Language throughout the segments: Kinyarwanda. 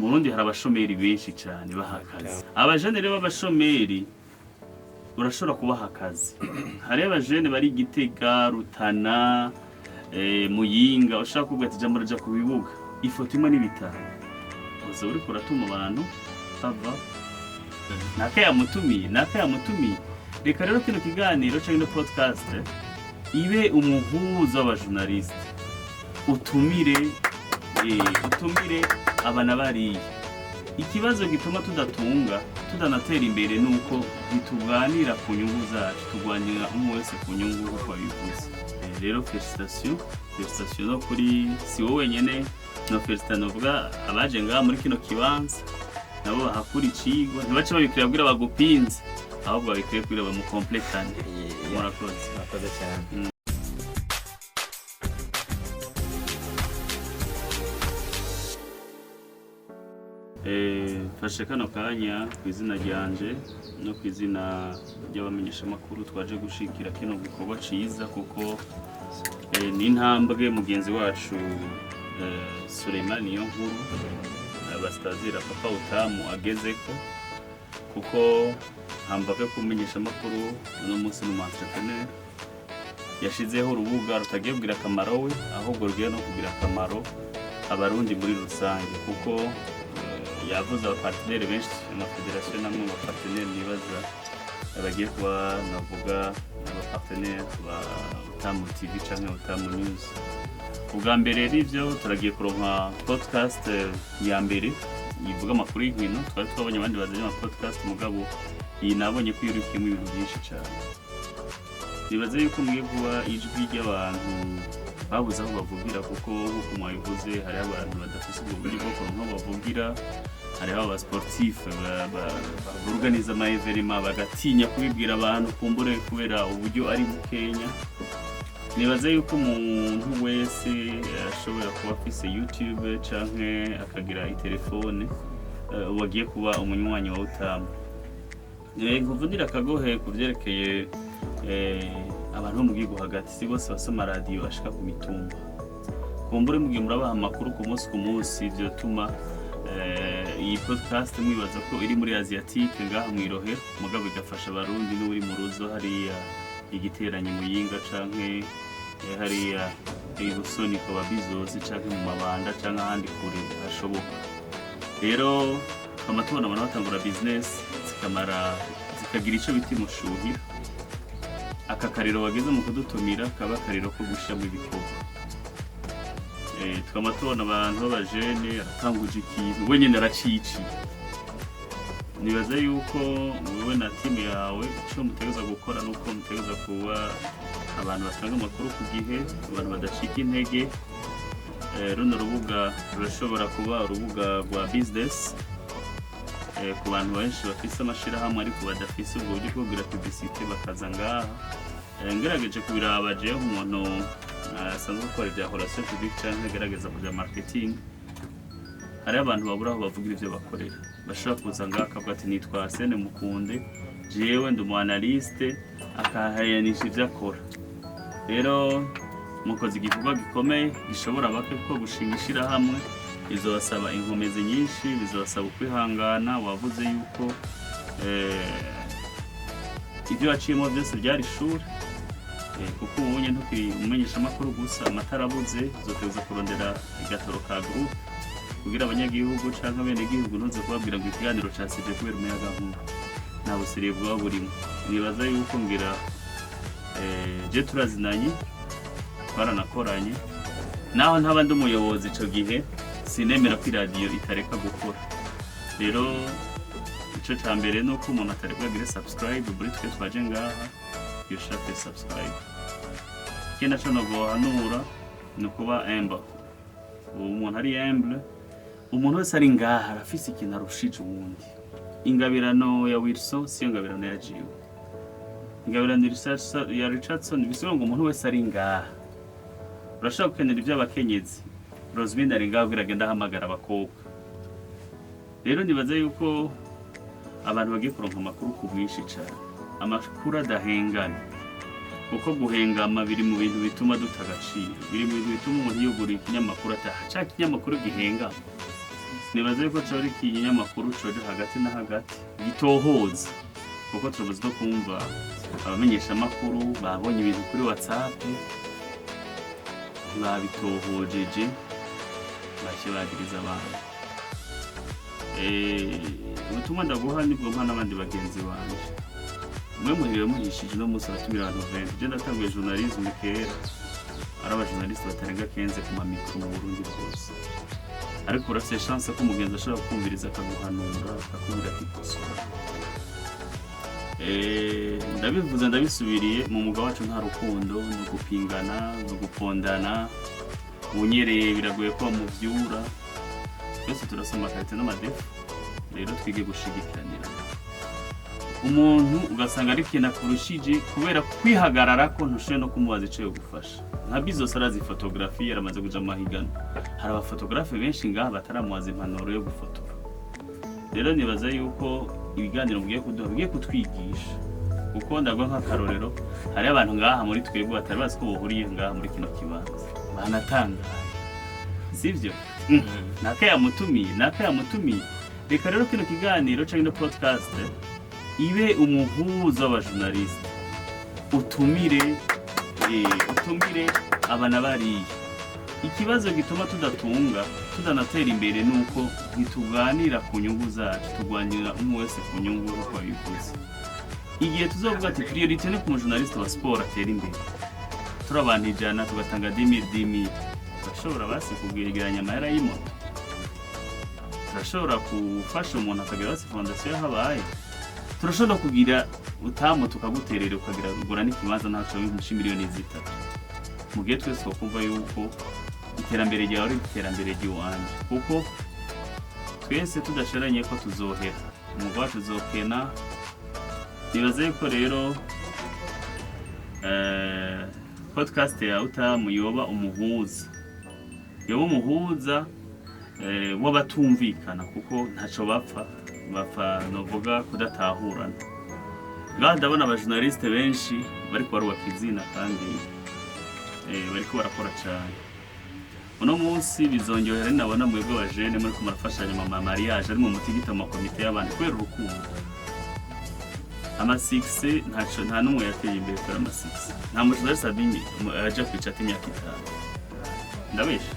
Burundi hari abashomeri benshi cyane bahakaze. Abajene rero b'abashomeri urashobora kubaha akazi. Hari abajene bari Gitega, Rutana, Muyinga, ushaka kuvuga ati jambo raja ku bibuga. Ifoto imwe n'ibitaro. Uza uri kuratuma abantu bava. Nakayamutumiye. Reka rero kino kiganiro cyangwa podcast ibe umuhuza w'abajournaliste. Utumire abana bariye. Ikibazo gituma tudanatera imbere nuko bituganira ku nyungu zacu, tugwanira umwe wese ku nyungu uko bivuze. Rero félicitations no kuri si wowe wenyene, no félicitations novuga abaje ngaha muri kino kibanza nabo bahakura icigwa, ntibace babikira kugira bagupinze, ahubwo babikwiye kugira bamukompletane. Murakoze cyane. Fashe kano kanya ku izina ryanje no ku izina ry'abamenyeshamakuru twaje gushikira kino gikorwa ciza, kuko ni intambwe mugenzi wacu Suleiman Niyonkuru abastazira Papa Utamu agezeko, kuko hambaga kumenyeshamakuru no munsi mu entrepreneur yashizeho urubuga rutagiye kugira akamaro we, ahubwo rugiye no kugira akamaro abarundi muri rusange, kuko yavuze abaparteneri benshi mu federation namwe mu parteneri nibaza bagiye kuba navuga abaparteneri ba Utamu TV cyangwa Utamu News. Ubwa mbere rivyo turagiye kuronka podcast ya mbere yivuga amakuru y'inkino. Twari twabonye abandi bazanye ama podcast, mugabo iyi nabonye ko yirukiyemo ibintu byinshi cyane. Nibaze yuko mugiye kuba ijwi ry'abantu babuze aho bavugira, kuko nk'uko mwabivuze hari abantu badafise ubwo buryo bwo kuronka aho bavugira. Hariho aba sportif baorganiza ama evenement bagatinya kubibwira abantu kumbure kubera uburyo ari bukenya. Nibaze yuko umuntu wese ashobora kuba afise YouTube canke akagira itelefone wagiye kuba umunywanyi wa Utamu. Nkuvunira akagohe kuvyerekeye abantu bo mu gihugu hagati, si bose basoma radio ashika ku mitumba. Kumbure mugiye murabaha amakuru ku munsi ivyo tuma iyi podcast mwibaza ko iri muri Asiatique ngaha mwirohe, mugabo igafasha abarundi n'uri mu ruzo hariya igiteranye Muyinga canke hariya ibusoni ko babizozi canke mu mabanda canke ahandi kure hashoboka. Rero amatubona abantu batangura business zikagira ico biti mushuhira. Aka kariro wageze mu kudutumira kaba kariro ko gushira mu bikorwa. Twama tubona abantu b'abajene atanguje ikintu we nyene aracici. Nibaza yuko wewe na timu yawe ico mutegeza gukora nuko mutegeza kuba abantu batanga amakuru ku gihe, abantu badashika intege. Runo rubuga rurashobora kuba urubuga rwa business ku bantu benshi bafise amashirahamwe ariko badafise ubwo buryo bwo kugira publicité bakaza ngaha. Ngerageje kubiraba je nk'umuntu asanzwe gukora ibya relation publique cyangwa agerageza kugira marketing. Hari abantu babura aho bavugira ivyo bakorera, bashobora kuza ngaha akavuga ati nitwa Arsene Mukunde, jewe ndi umu-analyste, akahayanisha ivyo akora. Rero mukoze igikorwa gikomeye gishobora bake ko gushinga ishirahamwe, bizobasaba inkomezi nyinshi, bizobasaba ukwihangana. Wavuze yuko ibyo waciyemo byose byari ishuri, kuko ubunye ntukimenyesha amakuru gusa, amatarabuze uzoteza kurondera igatoro ka groupe kugira abanyagihugu canke abenegihugu ntuze kubabwira ngo ikiganiro casivye kubera umuyagankuba. Nta busiriye bwaba burimo. Nibaza yuko ngira je turazinanye, twaranakoranye, naho ntaba ndi umuyobozi ico gihe sinemera ko iradiyo itareka gukora. Rero ico ca mbere nuko umuntu atareka kugira subscribe buri twe twaje ngaha yoshake subscribe. Kena co nogohanura ni kuba humble. Umuntu ari humble, umuntu wese ari ngaha arafise ikintu arushije uwundi. Ingabirano ya Wilson siyo ngabirano ya Jiwe. Ingabirano ya Richardson bisigo ngo umuntu wese ari ngaha urashaka gukenera iby'abakenyezi. Rosemary ari ngaha kugira agenda ahamagara abakobwa. Rero nibaza yuko abantu bagiye kuronka amakuru ku bwinshi cyane, amakuru adahengana, kuko guhengama biri mu bintu bituma dutagaciro, biri mu bintu bituma umuntu yugura ikinyamakuru ataha. Cya kinyamakuru gihengama nibaze ko cori ikinyamakuru cori hagati na hagati gitohoza kuko turabuze no kumva abamenyesha amakuru babonye ibintu kuri WhatsApp babitohojeje bake bagiriza abantu ubutumwa ndaguha nibwo mpa n'abandi bagenzi banje umwe muhiriwe muhishije no munsi aratumira abantu 20 je ndatanguye journalisme kera ari abajournaliste batarenga 15 ku mamikro mu Burundi bwose ariko urafite chance ko umugenzi ashobora kumviriza akaguhanura akakubwira ati kosora ndabivuze ndabisubiriye mu muga wacu nta rukundo no gupingana no gupondana unyereye biragoye ko muvyura twese turasoma karite n'amadefu rero twige gushigikiranira umuntu ugasanga ari kintu akurushije kubera kwihagarara ko ntushoboye no kumubaza ico yo gufasha nka Bizos arazi photography yaramaze kuja mahigano hari abafotografe benshi ngaha bataramubaza impanuro yo gufotora rero nibaza yuko ibiganiro mugiye kuduha bigiye kutwigisha kuko ndagwa nk'akarorero hari abantu ngaha muri twebwe batari bazi ko bohuriye ngaha muri kino kibanza banatangaye sivyo nakayamutumiye reka rero kino kiganiro canke no podcast ibe umuhuza w'abajournaliste utumire abana bariye ikibazo gituma tudanatera imbere nuko ntituganira ku nyungu zacu tugwanira umwe wese ku nyungu uko bivuze igihe tuzovuga ati priority ni ku journaliste wa sport atera imbere turabana ijana tugatanga 10,000 turashobora basi kugwegeranya amahera y'imoto turashobora gufasha umuntu akagira basi fondation yahabaye turashobora kugira utamu tukaguterera ukagira gura n'ikibanza ntaco bimpushi miliyoni 3 mu gihe twese twakumva yuko iterambere ryawe ari iterambere ry'iwanje kuko twese tudasharanye ko tuzohera umugwa wacu uzokena nibaze ko rero podcast ya utamu yoba umuhuza w'abatumvikana kuko ntaco bapfa novuga kudatahurana ngaha ndabona abajournaliste benshi bariko barubaka izina kandi bariko barakora cyane uno munsi bizongera nabona mwebwe abajene muri kumarafashanya mu mariage ari mu mutigita mu komite y'abandi kwera urukundo ama-6 nta numwe yateye imbere kuri ama-6 nta mujournaliste abinyi aje kwica imyaka 5 ndabesha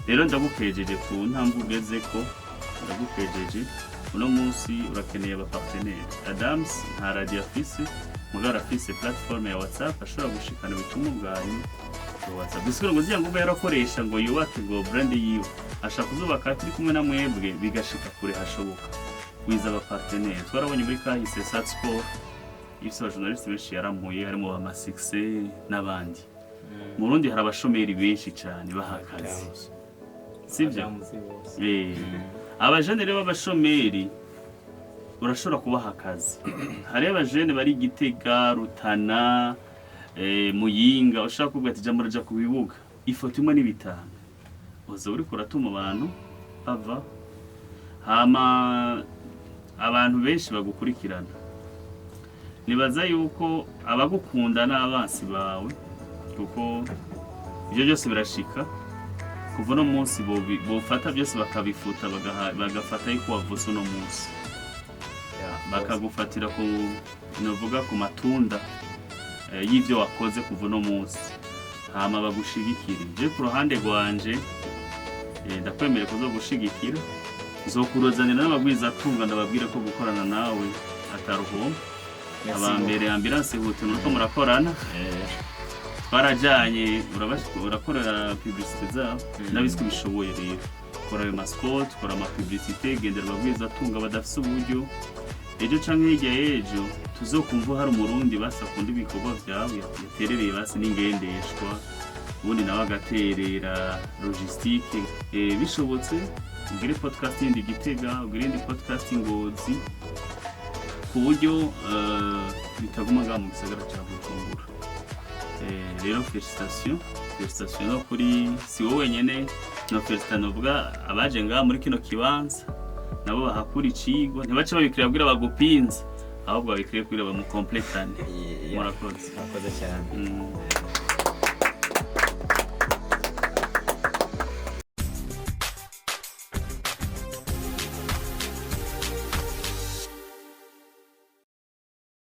rero ndagukejeje ku ntambwe ugezeko ndagukejeje uno munsi urakeneye aba partenaire Adams nta radio afise mugara afise platform ya WhatsApp ashobora gushikana ubutumwa bwanyu ku WhatsApp bisigura ngo ziyango yarakoresha ngo yubake ngo brand yiwe ashaka kuzubaka turi kumwe na mwebwe bigashika kure hashoboka wiza aba partenaire twarabonye muri kahise Sat Sport ifise abajournaliste benshi yaramuye harimo ama-6 n'abandi mu Burundi hari abashomeri benshi cyane bahakaze sivyo abajene rero b'abashomeri urashobora kubaha akazi hari abajene bari Gitega Rutana Muyinga ushaka kuvuga ati jambo raja ku bibuga ifoto imwe n'ibitanga uzo uri kuratuma abantu bava hama abantu benshi bagukurikirana nibaza yuko abagukunda n'abansi bawe kuko ibyo byose birashika kuva no munsi bofata byose bakabifuta bagafata yuko wavuze no munsi bakagufatira ku novuga ku matunda y'ivyo wakoze kuva no munsi hama bagushigikira je ku ruhande rwanje ndakwemere kuzogushigikira uzokurozanira n'abagwiza tunga ndababwira ko gukorana nawe ataruhomba abambere ambulance hutu nuko murakorana twarajanye urakorera publicité zabo nabiswe bishoboye rero kora ayo masport kora ama publicité gendera abagwiza tunga badafise uburyo ejo canke hirya y'ejo tuzokumva hari umurundi basakunda ibikorwa vyawe yaterereye basi n'ingendeshwa ubundi nawe agaterera logistique bishobotse ugire podcast yindi Gitega ugire indi podcast Ngozi ku buryo bitaguma ngaha mu gisagara ca Bujumbura rero félicitations no kuri si wowe nyene no félicitations novuga abaje ngaha muri kino kibanza nabo bahakura icigwa ntibace babikira kugira bagupinze ahubwo babikire kugira bamukompletane murakoze cyane